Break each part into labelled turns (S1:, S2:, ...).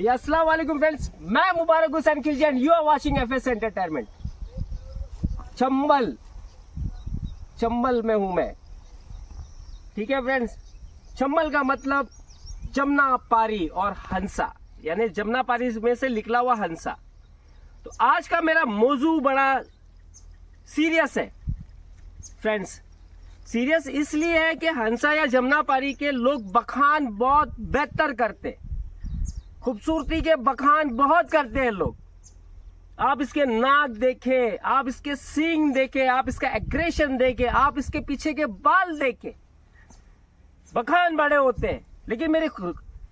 S1: अस्सलाम वालेकुम फ्रेंड्स, मैं Mubarak Hussain Khilji and you are watching FS entertainment. Chambal में हूं मैं, ठीक है फ्रेंड्स। चंबल का मतलब जमुना पारी और हंसा, यानी जमुना पारी में से निकला हुआ हंसा। तो आज का मेरा मौजू बड़ा सीरियस है फ्रेंड्स। सीरियस इसलिए है कि हंसा या जमुना पारी के लोग बखान बहुत बेहतर करते, खूबसूरती के बखान बहुत करते हैं लोग। आप इसके नाक देखें, आप इसके सींग देखें, आप इसका एग्रेशन देखें, आप इसके पीछे के बाल देखें, बखान बड़े होते हैं। लेकिन मेरे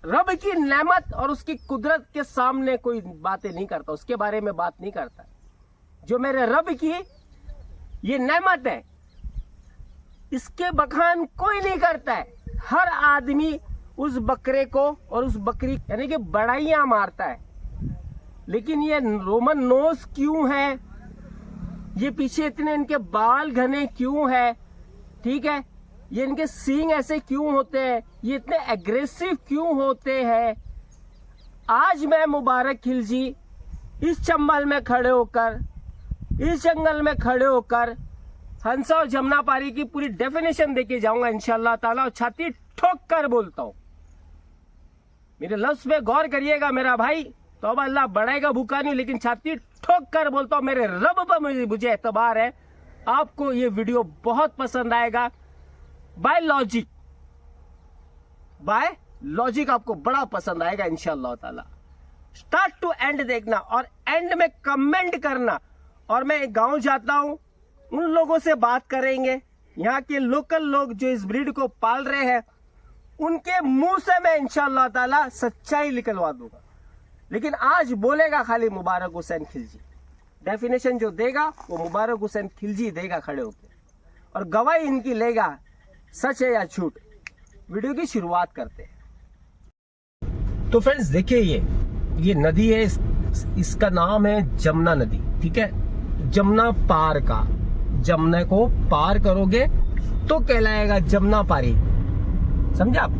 S1: रब की नेमत और उसकी कुदरत के सामने कोई बातें नहीं करता, उसके बारे में बात नहीं करता। जो मेरे रब की ये नेमत है, इसके बखान कोई नहीं करता है। हर आदमी उस बकरे को और उस बकरी यानी कि बड़ाइयां मारता है। लेकिन ये रोमन नोज क्यों है, ये पीछे इतने इनके बाल घने क्यों है, ठीक है, ये इनके सींग ऐसे क्यों होते हैं, ये इतने एग्रेसिव क्यों होते हैं, आज मैं मुबारक खिलजी इस चंबल में खड़े होकर, इस जंगल में खड़े होकर हंसा और जमुना पारी की पूरी डेफिनेशन देके जाऊंगा इंशाअल्लाह ताला। और छाती ठोक कर बोलता हूं, मेरे लफ्ज पे गौर करिएगा मेरा भाई। तौबा अल्लाह बढ़ाएगा, भूखा नहीं, लेकिन छाती ठोक कर बोलता हूं, मेरे रब पर मुझे एतबार है। आपको ये वीडियो बहुत पसंद आएगा। बाय लॉजिक आपको बड़ा पसंद आएगा इंशाअल्लाह ताला। स्टार्ट टू एंड देखना और एंड में कमेंट करना। और मैं एक गांव जाता हूं, उन लोगों से बात करेंगे, यहाँ के लोकल लोग जो इस ब्रीड को पाल रहे हैं, उनके मुंह से मैं इंशाअल्लाह ताला सच्चाई निकलवा दूंगा। लेकिन आज बोलेगा खाली मुबारक हुसैन खिलजी, डेफिनेशन जो देगा वो मुबारक हुसैन खिलजी देगा खड़े होकर, और गवाही इनकी लेगा सच है या झूठ। वीडियो की शुरुआत करते हैं। तो फ्रेंड्स देखिए, ये नदी है, इसका नाम है जमुना नदी, ठीक है। जमुना पार का, जमुना को पार करोगे तो कहलाएगा जमुना पारी, समझा आप।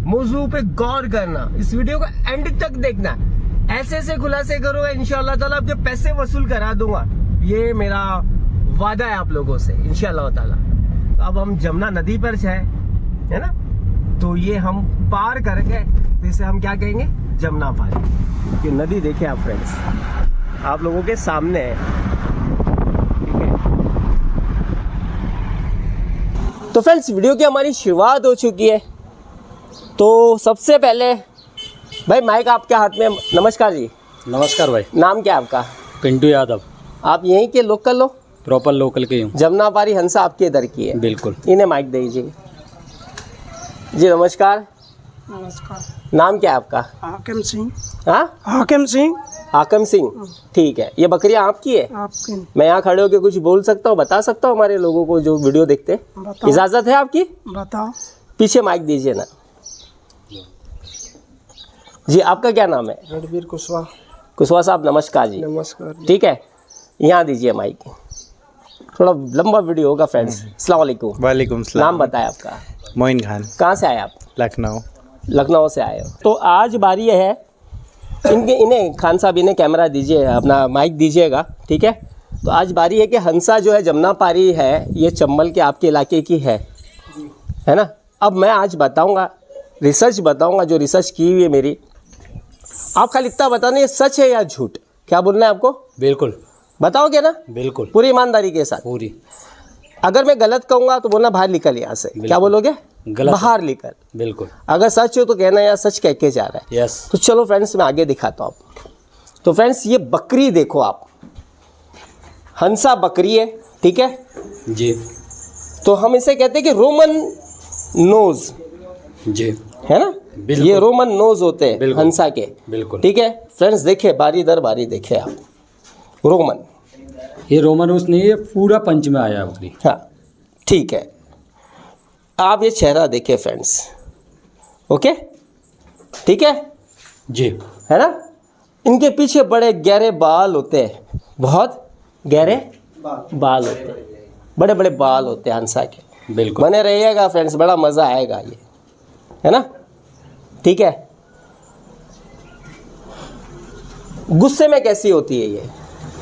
S1: मौजू पे गौर करना, इस वीडियो को एंड तक देखना, ऐसे ऐसे खुलासे करो इंशाअल्लाह ताला आपके पैसे वसूल करा दूंगा। ये मेरा वादा है आप लोगों से इंशाअल्लाह ताला। तो अब हम जमुना नदी पर है ना, तो ये हम पार करके तो इसे हम क्या कहेंगे, जमुना पारी। ये नदी देखे आप फ्रेंड्स, आप लोगों के सामने है, ठीक है। तो फ्रेंड्स वीडियो की हमारी शुरुआत हो चुकी है। तो सबसे पहले भाई माइक आपके हाथ में। नमस्कार जी।
S2: नमस्कार भाई।
S1: नाम क्या है आपका?
S2: पिंटू यादव।
S1: आप यहीं के लोकल हो?
S2: प्रॉपर लोकल के हूँ।
S1: जमुना पारी हंसा आपके इधर की है?
S2: बिल्कुल।
S1: इन्हें माइक दीजिए जी। नमस्कार।
S3: नमस्कार।
S1: नाम क्या है आपका?
S3: हाकिम सिंह।
S1: हाँ,
S3: हाकिम सिंह।
S1: हाकिम सिंह, ठीक है। ये बकरियां आपकी है?
S3: आपकी।
S1: मैं यहाँ खड़े होकर कुछ बोल सकता हूँ, बता सकता हूँ हमारे लोगों को जो वीडियो देखते हैं?
S3: बताओ।
S1: इजाजत है आपकी?
S3: बताओ।
S1: पीछे माइक दीजिए ना जी। आपका क्या नाम है?
S3: रणवीर कुशवाहा।
S1: कुशवाहा साहब नमस्कार जी।
S3: नमस्कार।
S1: ठीक है, यहाँ दीजिए माइक, थोड़ा लंबा वीडियो होगा फ्रेंड्स। अस्सलाम वालेकुम।
S4: वालेकुम सलाम।
S1: नाम बताएं आपका?
S4: मोइन खान।
S1: कहाँ से आए आप?
S4: लखनऊ।
S1: लखनऊ से आए हो। तो आज बारी है इन्हें खान साहब, इन्हें कैमरा दीजिए, अपना माइक दीजिएगा, ठीक है। तो आज बारी है कि हंसा जो है जमुना पारी है, ये चंबल के आपके इलाके की है ना। अब मैं आज बताऊंगा, रिसर्च बताऊंगा, जो रिसर्च की हुई है मेरी। आप खाली इतना बताना ये सच है या झूठ, क्या बोलना है आपको?
S2: बिल्कुल।
S1: बताओगे ना?
S2: बिल्कुल,
S1: पूरी ईमानदारी के साथ।
S2: पूरी।
S1: अगर मैं गलत कहूँगा तो बोलना बाहर निकल यहाँ से। क्या बोलोगे?
S2: गलत।
S1: बाहर निकल।
S2: बिल्कुल।
S1: अगर सच हो तो कहना यार सच कह के जा रहा है।
S2: यस।
S1: तो चलो फ्रेंड्स मैं आगे दिखाता हूँ आपको। तो फ्रेंड्स ये बकरी देखो आप, हंसा बकरी है, ठीक है
S2: जी।
S1: तो हम इसे कहते हैं कि रोमन नोज,
S2: जी,
S1: है ना। ये रोमन नोज होते हैं हंसा के।
S2: बिल्कुल।
S1: ठीक है फ्रेंड्स, देखे बारी दर बारी देखे आप, रोमन।
S2: ये रोमन रोज नहीं, ये पूरा पंच में आया बकरी।
S1: हाँ ठीक है, आप ये चेहरा देखिए फ्रेंड्स, ओके, ठीक है
S2: जी,
S1: है ना। इनके पीछे बड़े गहरे बाल होते हैं, बहुत गहरे बाल होते हैं, बड़े बड़े बाल होते हैं हंसा के।
S2: बिल्कुल।
S1: बने रहिएगा। फ्रेंड्स, बड़ा मज़ा आएगा ये, है ना। ठीक है, गुस्से में कैसी होती है ये?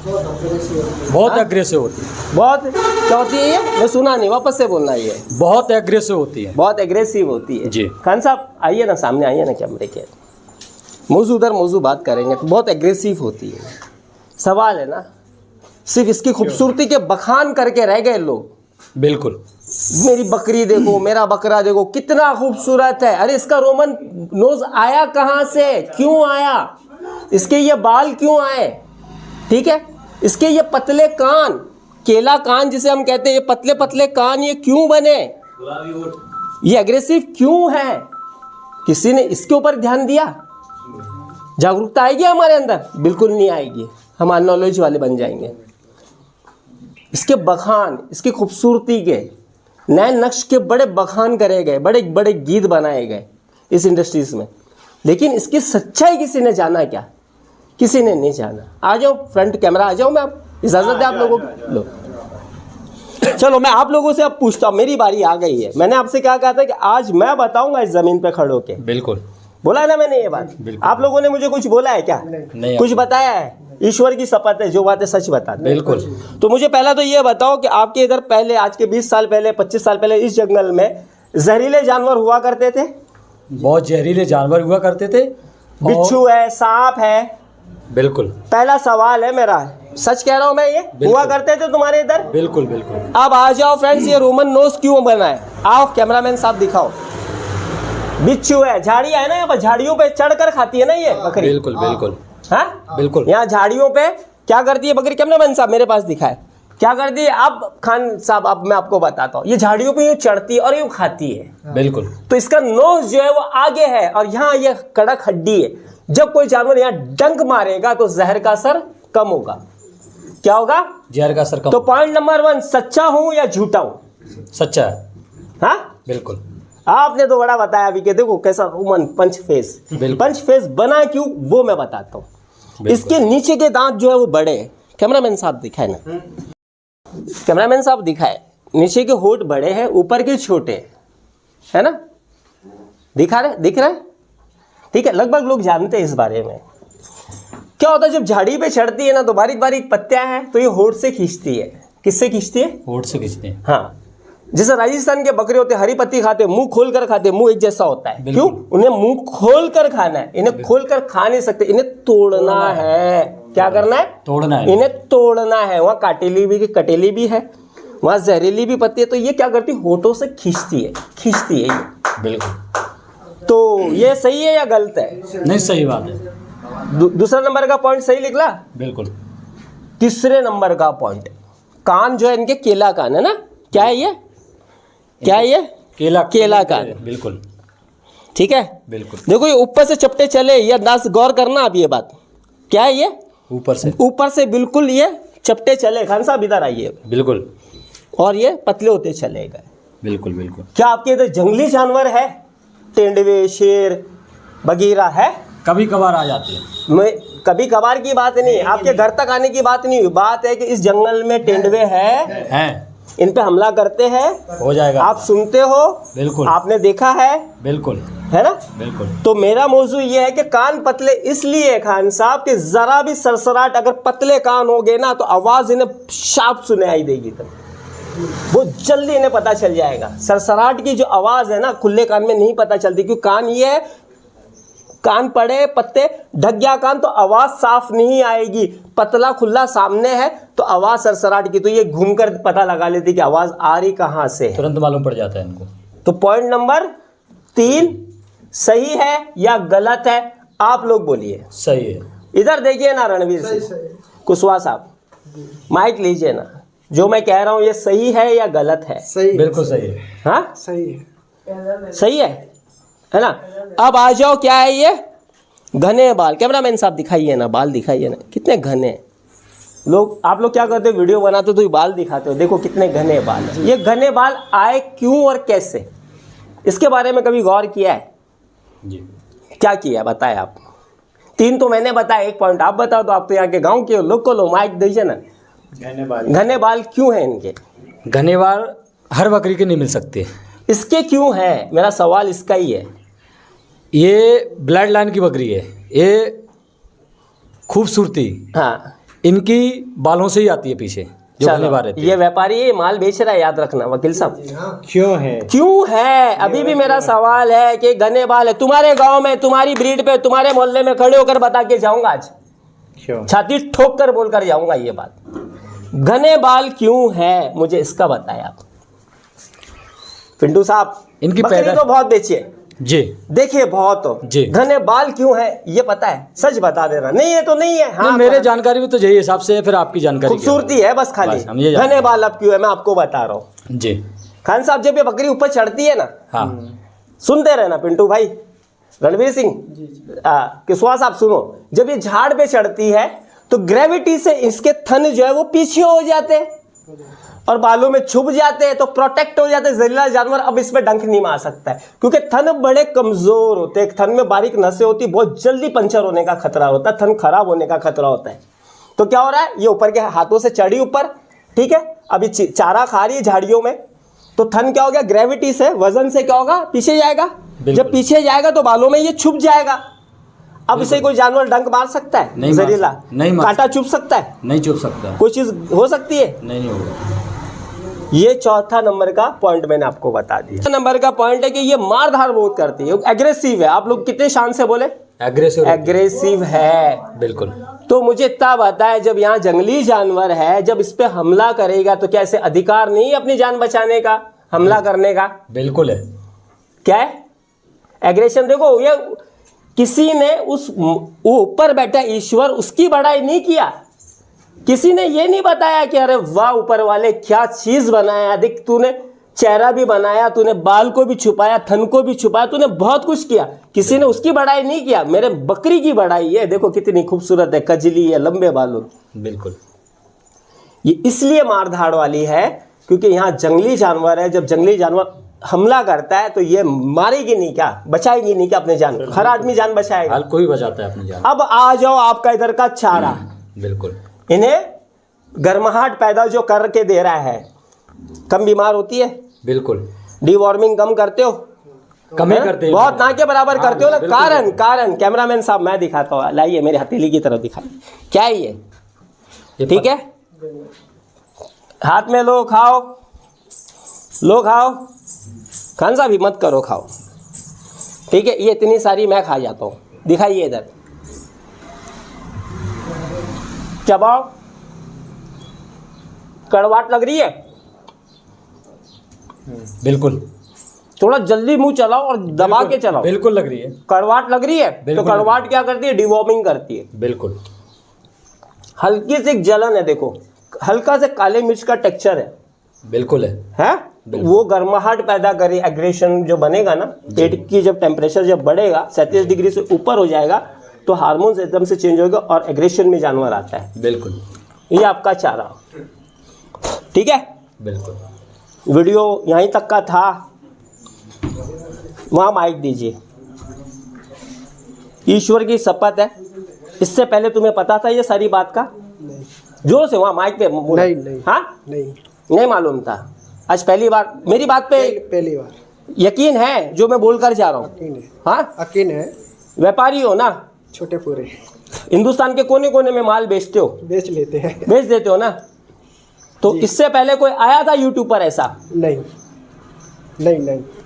S2: बहुत एग्रेसिव होती है।
S1: बहुत क्या होती है ये? मैं सुना नहीं, वापस से बोलना ये।
S2: बहुत एग्रेसिव होती है।
S1: बहुत एग्रेसिव होती है
S2: जी।
S1: खान साहब आइए ना, सामने आइए ना कैमरे के। मौजू बात करेंगे। तो बहुत एग्रेसिव होती है। सवाल है ना, सिर्फ इसकी खूबसूरती के बखान करके रह गए लोग।
S2: बिल्कुल।
S1: मेरी बकरी देखो, मेरा बकरा देखो कितना खूबसूरत है। अरे इसका रोमन नोज आया कहाँ से, क्यों आया, इसके ये बाल क्यों आए, ठीक है, इसके ये पतले कान, केला कान जिसे हम कहते हैं, ये पतले पतले कान ये क्यों बने, ये एग्रेसिव क्यों है? किसी ने इसके ऊपर ध्यान दिया? जागरूकता आएगी हमारे अंदर? बिल्कुल नहीं आएगी। हम नॉलेज वाले बन जाएंगे। इसके बखान, इसकी खूबसूरती के नए नक्श के बड़े बखान करे गए, बड़े बड़े गीत बनाए गए इस इंडस्ट्रीज में। लेकिन इसकी सच्चाई किसी ने जाना क्या? किसी ने नहीं जाना। आ जाओ फ्रंट कैमरा, आ जाओ। मैं आप इजाजत है आप लोगों को? लो चलो मैं आप लोगों से अब पूछता हूँ, मेरी बारी आ गई है। मैंने आपसे क्या कहा था कि आज मैं बताऊंगा इस जमीन पे खड़े होके।
S2: बिल्कुल
S1: बोला ना मैंने ये बात? आप लोगों ने मुझे कुछ बोला है क्या?
S2: नहीं।
S1: कुछ बताया है? ईश्वर की शपथ है, जो बातें सच बताते।
S2: बिल्कुल।
S1: तो मुझे पहला तो ये बताओ कि आपके इधर पहले, आज के 20 साल पहले, 25 साल पहले इस जंगल में जहरीले जानवर हुआ करते थे?
S2: बहुत जहरीले जानवर हुआ करते थे।
S1: बिच्छू है, सांप है।
S2: बिल्कुल।
S1: पहला सवाल है मेरा, सच कह रहा हूं मैं, ये हुआ करते थे तुम्हारे इधर?
S2: बिल्कुल बिल्कुल।
S1: अब आ जाओ फ्रेंड्स, ये रोमन नोज क्यों बना है? आओ कैमरामैन साहब दिखाओ। बिच्छू है, झाड़ियां है ना, यहाँ पर झाड़ियों पे चढ़कर खाती है ना ये बकरी।
S2: बिल्कुल बिल्कुल।
S1: हाँ
S2: बिल्कुल।
S1: यहाँ झाड़ियों पे क्या करती है बकरी? कैमरामैन साहब मेरे पास दिखाए, क्या करती है? अब खान साहब अब मैं आपको बताता हूँ। ये झाड़ियों पे यूं चढ़ती है और यूं खाती है।
S2: बिल्कुल।
S1: तो इसका नोज जो है वो आगे है और यहाँ ये कड़क हड्डी है। जब कोई जानवर यहाँ डंक मारेगा तो जहर का असर कम होगा। क्या होगा?
S2: जहर का असर कम।
S1: तो पॉइंट नंबर 1, सच्चा हूं या झूठा हूं?
S2: सच्चा है।
S1: हाँ
S2: बिल्कुल।
S1: आपने तो बड़ा बताया अभी कि देखो कैसा Roman punch face. Punch face बना क्यों वो मैं बताता हूं। इसके नीचे के दांत जो है वो बड़े हैं। कैमरामैन साहब दिखाए ना, कैमरामैन साहब दिखाए। नीचे के होठ बड़े हैं, ऊपर के छोटे हैं, है ना? दिख रहा है? ठीक है, लगभग लोग जानते हैं इस बारे में। क्या होता है जब झाड़ी पे चढ़ती है ना तो बारीक बारीक पत्तियां हैं, तो ये होठ से खींचती है। किससे खींचती है?
S2: होठ से खींचते हैं।
S1: हाँ, जैसे राजस्थान के बकरे होते हैं, हरी पत्ती खाते हैं, मुंह खोल कर खाते हैं। मुंह एक जैसा होता है, क्यों? उन्हें मुंह खोल कर खाना है। इन्हें खोल कर खा नहीं सकते, इन्हें तोड़ना है। क्या करना है?
S2: तोड़ना है।
S1: इन्हें तोड़ना है। वहाँ कटेली भी है, वहाँ जहरीली भी पत्ती है। तो ये क्या करती है? होठों से खींचती है ये।
S2: बिल्कुल।
S1: तो ये सही है या गलत है?
S2: नहीं, सही बात है।
S1: दूसरा नंबर का पॉइंट सही निकला।
S2: बिल्कुल।
S1: तीसरे नंबर का पॉइंट, कान जो है इनके केला कान है ना? क्या है ये? केला कान।
S2: बिल्कुल।
S1: ठीक है,
S2: बिल्कुल।
S1: देखो ये ऊपर से चपटे चले, ये अंदाज गौर करना आप। ये बात क्या है? ये ऊपर से बिल्कुल ये चपटे चले। खान साहब इधर आइए।
S2: बिल्कुल।
S1: और ये पतले होते चले गए।
S2: बिल्कुल बिल्कुल।
S1: क्या आपके इधर जंगली जानवर है? तेंदुए, शेर वगैरह है?
S2: कभी कभार आ जाते हैं।
S1: मैं कभी कभार की बात नहीं, आपके घर तक आने की बात नहीं हुई। बात है कि इस जंगल में तेंदुए हैं, इन पे हमला करते हैं।
S2: हो जाएगा।
S1: आप सुनते हो?
S2: बिल्कुल।
S1: आपने देखा है?
S2: बिल्कुल।
S1: है ना?
S2: बिल्कुल।
S1: तो मेरा मौजू ये है कि कान पतले इसलिए खान साहब कि जरा भी सरसराट, अगर पतले कान हो गए ना तो आवाज इन्हें शार्प सुनाई देगी। तब वो जल्दी इन्हें पता चल जाएगा। सरसराट की जो आवाज है ना खुले कान में नहीं पता चलती, क्योंकि कान ये है, कान पड़े पत्ते ढक गया कान तो आवाज साफ नहीं आएगी। पतला खुला सामने है तो आवाज सरसराट की, तो ये घूमकर पता लगा लेती कि आवाज आ रही कहां से है।
S2: तुरंत मालूम पड़ जाता है इनको।
S1: तो पॉइंट नंबर 3 सही है या गलत है? आप लोग बोलिए।
S2: सही है।
S1: इधर देखिए ना रणवीर सिंह कुशवाहा साहब, माइक लीजिए ना। जो मैं कह रहा हूं ये सही है या गलत है?
S3: सही।
S2: बिल्कुल सही है।
S1: हाँ
S3: सही है।
S1: सही है ना? अब आ जाओ, क्या है ये? घने बाल। कैमरामैन साहब दिखाइए ना, बाल दिखाइए ना, कितने घने। आप लोग क्या करते हो? वीडियो बनाते हो तो ये बाल दिखाते हो, देखो कितने घने बाल है। ये घने बाल आए क्यों और कैसे? इसके बारे में कभी गौर किया है?
S2: जी।
S1: क्या किया बताए आप? 3 तो मैंने बताया, 1 पॉइंट आप बताओ। तो आप तो यहाँ के गांव के लोकल हो, माइक दीजिए ना। घने बाल क्यों है इनके?
S2: घने बाल हर बकरी के नहीं मिल सकते।
S1: इसके क्यों है? मेरा सवाल इसका ही है।
S2: ये ब्लड लाइन की बकरी है। ये खूबसूरती
S1: हाँ
S2: इनकी बालों से ही आती है पीछे जो
S1: चलो,
S2: घने बाल रहते हैं।
S1: ये व्यापारी ये माल बेच रहा है, याद रखना वकील साहब।
S4: क्यों है
S1: अभी भी मेरा सवाल है कि घने बाल है तुम्हारे गांव में, तुम्हारी ब्रीड पे, तुम्हारे मोहल्ले में खड़े होकर बता के जाऊंगा आज,
S4: क्यों
S1: छाती ठोक कर बोलकर जाऊंगा ये बात। घने बाल क्यों है, मुझे इसका बताया आप पिंटू साहब।
S2: इनकी
S1: बकरी
S2: पैदा-
S1: तो बहुत बेची है,
S2: जी
S1: देखिए बहुत हो।
S2: जी।
S1: घने बाल क्यों है ये पता है, सच बता देना। नहीं है तो नहीं है। हाँ
S2: मेरे जानकारी में तो यही हिसाब से है, फिर आपकी जानकारी क्या
S1: खूबसूरती है बस खाली।
S2: बस, हम ये जानते
S1: घने
S2: हैं।
S1: बाल अब क्यों है मैं आपको बता रहा हूँ।
S2: है? जी
S1: खान साहब जब ये बकरी ऊपर चढ़ती है ना,
S2: हाँ
S1: सुनते रहना पिंटू भाई, रणवीर सिंह, किशोर साहब सुनो, जब ये झाड़ पे चढ़ती है तो ग्रेविटी से इसके थन जो है वो पीछे हो जाते हैं और बालों में छुप जाते हैं, तो प्रोटेक्ट हो जाते हैं। जहरीला जानवर अब इसमें डंक नहीं मार सकता है क्योंकि थन बड़े कमजोर होते हैं। थन में बारीक नसें होती, बहुत जल्दी पंचर होने का खतरा होता है, थन खराब होने का खतरा होता है। तो क्या हो रहा है, ये ऊपर के हाथों से चढ़ी ऊपर, ठीक है, अभी चारा खा रही है झाड़ियों में, तो थन क्या हो गया, ग्रेविटी से, वजन से क्या होगा, पीछे जाएगा। जब पीछे जाएगा तो बालों में ये छुप जाएगा। अब इसे कोई जानवर डंक मार सकता है,
S2: नहीं मार
S1: जहरीला
S2: सकता, नहीं मार
S1: कांटा चुभ सकता है,
S2: नहीं चुप सकता,
S1: कोई चीज हो सकती है।
S2: नहीं होगा।
S1: ये चौथा नंबर का पॉइंट मैंने आपको बता दिया। नंबर का पॉइंट है कि ये मारधार बहुत करती है, एग्रेसिव है। आप लोग कितने शान से बोले, एग्रेसिव है।
S2: बिल्कुल।
S1: तो मुझे इतना पता है, जब यहाँ जंगली जानवर है, जब इस पे हमला करेगा तो क्या इसे अधिकार नहीं है अपनी जान बचाने का, हमला करने का?
S2: बिल्कुल है।
S1: क्या है एग्रेशन? देखो ये किसी ने उस वो ऊपर बैठा ईश्वर, उसकी बड़ाई नहीं किया, किसी ने ये नहीं बताया कि अरे वाह ऊपर वाले क्या चीज बनाया, देख तूने चेहरा भी बनाया, तूने बाल को भी छुपाया, थन को भी छुपाया, तूने बहुत कुछ किया, किसी ने उसकी बड़ाई नहीं किया। मेरे बकरी की बड़ाई है, देखो कितनी खूबसूरत है, कजली है, लंबे बालों।
S2: बिल्कुल।
S1: ये इसलिए मारधाड़ वाली है क्योंकि यहाँ जंगली जानवर है। जब जंगली जानवर हमला करता है तो ये मारेगी नहीं क्या, बचाएगी नहीं क्या अपने जान? हर आदमी जान बचाएगा।
S2: हाल कोई बचाता है अपनी जान।
S1: अब आ जाओ आपका इधर का चारा,
S2: बिल्कुल।
S1: इन्हें गर्माहट पैदा जो करके दे रहा है, कम बीमार होती है,
S2: बिल्कुल।
S1: डिवॉर्मिंग कम करते हो,
S2: कम ही
S1: है?
S2: करते हैं।
S1: बहुत ना के बराबर करते हो ना।
S2: बिल्कुल,
S1: कारण कारण कैमरामैन साहब मैं दिखाता हूँ, लाइए मेरे हथेली की तरफ दिखा, क्या है ये? ठीक है, हाथ में लो, खाओ, लो खाओ, खान साहब हिम्मत करो खाओ, ठीक है। ये इतनी सारी मैं खा जाता हूँ, दिखाइए इधर, चबाओ। कड़वाहट लग रही है?
S2: बिल्कुल।
S1: थोड़ा जल्दी मुंह चलाओ और दबा के चलाओ।
S2: बिल्कुल लग रही है।
S1: कड़वाहट लग रही है तो
S2: बिल्कुल।
S1: कड़वाहट क्या करती है, डिवॉर्मिंग करती है।
S2: बिल्कुल।
S1: हल्की सी एक जलन है, देखो हल्का से काले मिर्च का टेक्सचर है,
S2: बिल्कुल है।
S1: वो गर्माहट पैदा करे, एग्रेशन जो बनेगा ना, पेट की जब टेम्परेचर जब बढ़ेगा 37 डिग्री से ऊपर हो जाएगा तो हार्मोन्स एकदम से चेंज होगा और एग्रेशन में जानवर आता है।
S2: बिल्कुल।
S1: ये आपका चारा, ठीक है।
S2: बिल्कुल।
S1: वीडियो यहीं तक का था, वहाँ माइक दीजिए। ईश्वर की शपथ है, इससे पहले तुम्हें पता था ये सारी बात का? जोर से वहाँ माइक पे बोलो।
S3: नहीं।
S1: हाँ नहीं मालूम था, आज पहली बार मेरी बात पे
S3: पहली बार
S1: यकीन है जो मैं बोलकर जा रहा हूँ?
S3: यकीन है,
S1: हाँ,
S3: यकीन है।
S1: व्यापारी हो ना,
S3: छोटे पूरे
S1: हिंदुस्तान के कोने कोने में माल बेचते हो,
S3: बेच लेते हैं।
S1: बेच देते हो ना। तो इससे पहले कोई आया था यूट्यूब पर ऐसा?
S3: नहीं।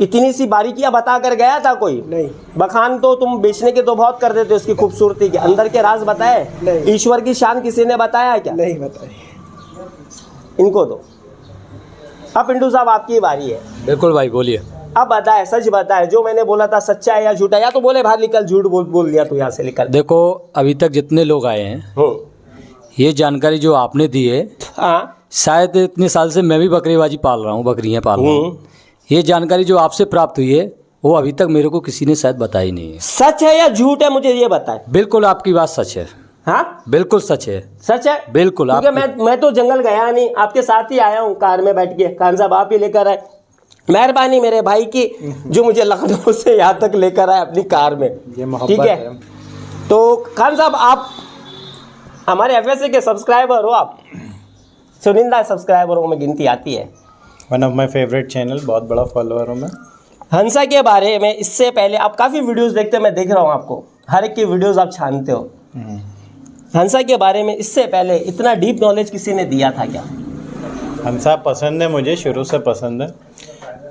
S1: इतनी सी बारीकियां बता कर गया था कोई?
S3: नहीं।
S1: बखान तो तुम बेचने के तो बहुत कर देते हो, उसकी खूबसूरती के अंदर के राज बताए?
S3: नहीं।
S1: ईश्वर की शान किसी ने बताया क्या?
S3: नहीं बताए।
S1: इनको दो। अब पिंटू साहब आपकी बारी है।
S2: बिल्कुल भाई बोलिए।
S1: अब बताए, सच बताए, जो मैंने बोला था सच्चा है या झूठा? या तो बोले बाहर निकल, झूठ बोल दिया तो यहाँ से निकल।
S2: देखो अभी तक जितने लोग आए हैं, ये जानकारी जो आपने दी है,
S1: हाँ,
S2: शायद इतने साल से मैं भी बकरीबाजी पाल रहा हूँ, बकरियाँ पाल रहा हूँ, ये जानकारी जो आपसे प्राप्त हुई है वो अभी तक मेरे को किसी ने शायद बताई नहीं है।
S1: सच है या झूठ है मुझे ये बताए।
S2: बिल्कुल आपकी बात सच है।
S1: हाँ,
S2: बिल्कुल सच है।
S1: सच है।
S2: बिल्कुल।
S1: क्योंकि मैं तो जंगल गया नहीं, आपके साथ ही आया हूँ कार में बैठ के। खान साहब आप ही लेकर आए, मेहरबानी मेरे भाई की जो मुझे लखनऊ से यहाँ तक लेकर आए अपनी कार में, ठीक है। तो खान साहब आप हमारे FSA के सब्सक्राइबर हो, आप चुनिंदा सब्सक्राइबरों में गिनती आती है।
S4: One of my favourite channel, बहुत बड़ा फॉलोअर हूँ मैं।
S1: हंसा के बारे में इससे पहले आप काफ़ी वीडियोस देखते हो, मैं देख रहा हूँ आपको, हर एक की वीडियोस आप छानते हो। हंसा के बारे में इससे पहले इतना डीप नॉलेज किसी ने दिया था क्या?
S4: हंसा पसंद है, मुझे शुरू से पसंद है,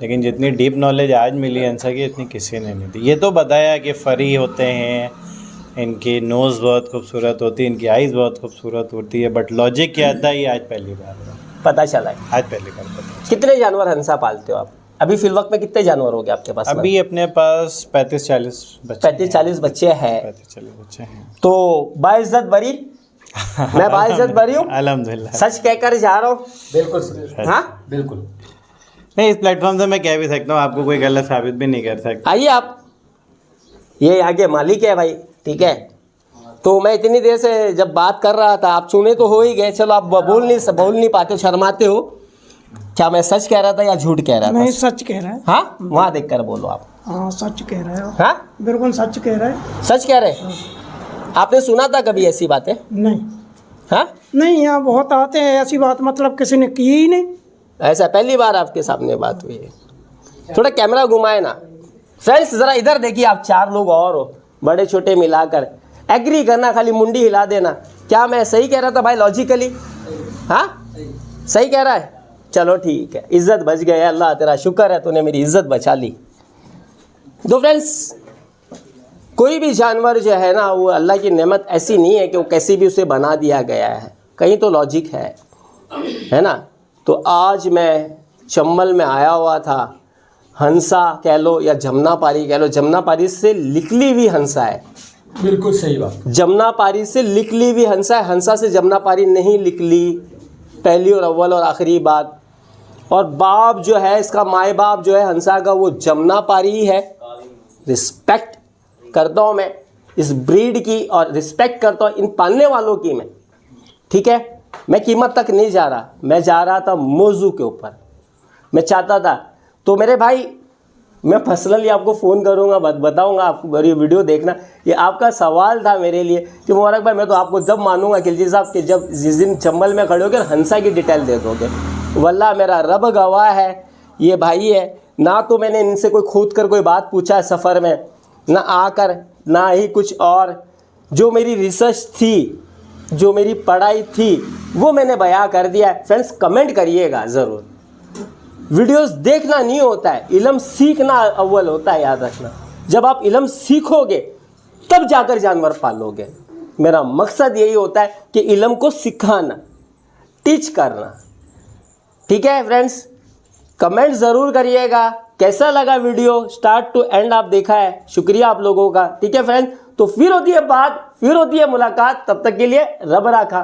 S4: लेकिन जितनी डीप नॉलेज आज मिली हंसा की इतनी किसी ने नहीं दी। ये तो बताया कि फरी होते हैं, इनकी नोज़ बहुत खूबसूरत होती है, इनकी आइज़ बहुत खूबसूरत होती है, बट लॉजिक क्या था ये आज पहली बार
S1: पता चला है।
S4: आज पहली बार पता।
S1: कितने जानवर हंसा पालते हो आप? अभी फिल वक्त में कितने जानवर हो गए आपके पास?
S4: अभी अपने पास 35-40 बच्चे
S1: 35-40 बच्चे हैं।
S4: 35-40 बच्चे हैं।
S1: तो बाइज्जत बरी, मैं बाइज्जत बरी हूँ,
S4: अल्हम्दुलिल्लाह।
S1: सच कहकर जा रहा हूँ।
S2: बिल्कुल
S1: हाँ
S2: बिल्कुल।
S4: नहीं, इस प्लेटफॉर्म से मैं कह भी सकता हूँ, आपको कोई गलत साबित भी नहीं कर सकता।
S1: आइए आप, ये आगे मालिक है भाई, ठीक है। तो मैं इतनी देर से जब बात कर रहा था, आप सुने तो हो ही गए, चलो आप बोल नहीं पाते, शर्माते हो। क्या मैं सच कह रहा था या झूठ कह रहा था?
S3: नहीं, सच कह रहा है।
S1: हाँ, वहाँ देख कर बोलो आप।
S3: हाँ, सच कह रहा है।
S1: हाँ,
S3: बिल्कुल सच कह रहा है।
S1: सच कह रहे? आपने सुना था कभी ऐसी बातें?
S3: नहीं
S1: हाँ,
S3: नहीं, यहाँ बहुत आते हैं ऐसी बात, मतलब किसी ने की ही नहीं।
S1: ऐसा पहली बार आपके सामने बात हुई है। थोड़ा कैमरा घुमाए ना फ्रेंड्स, जरा इधर देखिए, आप 4 लोग और हो, बड़े छोटे मिलाकर। एग्री करना, खाली मुंडी हिला देना। क्या मैं सही कह रहा था भाई लॉजिकली? हाँ, सही कह रहा है? चलो ठीक है, इज्जत बच गई, अल्लाह तेरा शुक्र है, तूने मेरी इज्जत बचा ली। तो फ्रेंड्स, कोई भी जानवर जो है ना, वो अल्लाह की नेमत ऐसी नहीं है कि वो कैसी भी उसे बना दिया गया है, कहीं तो लॉजिक है ना। तो आज मैं चंबल में आया हुआ था, हंसा कह लो या जमुनापारी कह लो, जमुनापारी से निकली हुई हंसा है।
S2: बिल्कुल सही बात।
S1: जमुनापारी से निकली हुई हंसा है, हंसा से जमुनापारी नहीं निकली, पहली और अव्वल और आखिरी बात। और बाप जो है इसका, माए बाप जो है हंसा का, वो जमुनापारी ही है। रिस्पेक्ट करता हूँ मैं इस ब्रीड की, और रिस्पेक्ट करता हूँ इन पालने वालों की मैं, ठीक है। मैं कीमत तक नहीं जा रहा, मैं जा रहा था मौजू के ऊपर। मैं चाहता था, तो मेरे भाई, मैं पर्सनली आपको फ़ोन करूंगा, बताऊंगा आपको, मेरी वीडियो देखना। ये आपका सवाल था मेरे लिए कि मुबारक भाई, मैं तो आपको जब मानूंगा खिलजी साहब कि जब जिस दिन चंबल में खड़े होकर हंसा की डिटेल दे दोगे। वल्लाह मेरा रब गवाह है, ये भाई है ना, तो मैंने इनसे कोई खोद कर कोई बात पूछा है सफ़र में, ना आकर, ना ही कुछ और। जो मेरी रिसर्च थी, जो मेरी पढ़ाई थी, वो मैंने बयां कर दिया है। फ्रेंड्स, कमेंट करिएगा ज़रूर। वीडियोस देखना नहीं होता है, इल्म सीखना अव्वल होता है, याद रखना। जब आप इल्म सीखोगे तब जाकर जानवर पालोगे। मेरा मकसद यही होता है कि इल्म को सिखाना, टीच करना, ठीक है फ्रेंड्स। कमेंट ज़रूर करिएगा, कैसा लगा वीडियो, स्टार्ट टू एंड आप देखा है, शुक्रिया आप लोगों का, ठीक है फ्रेंड्स। तो फिर होती है बात, फिर होती है मुलाकात, तब तक के लिए रब राखा।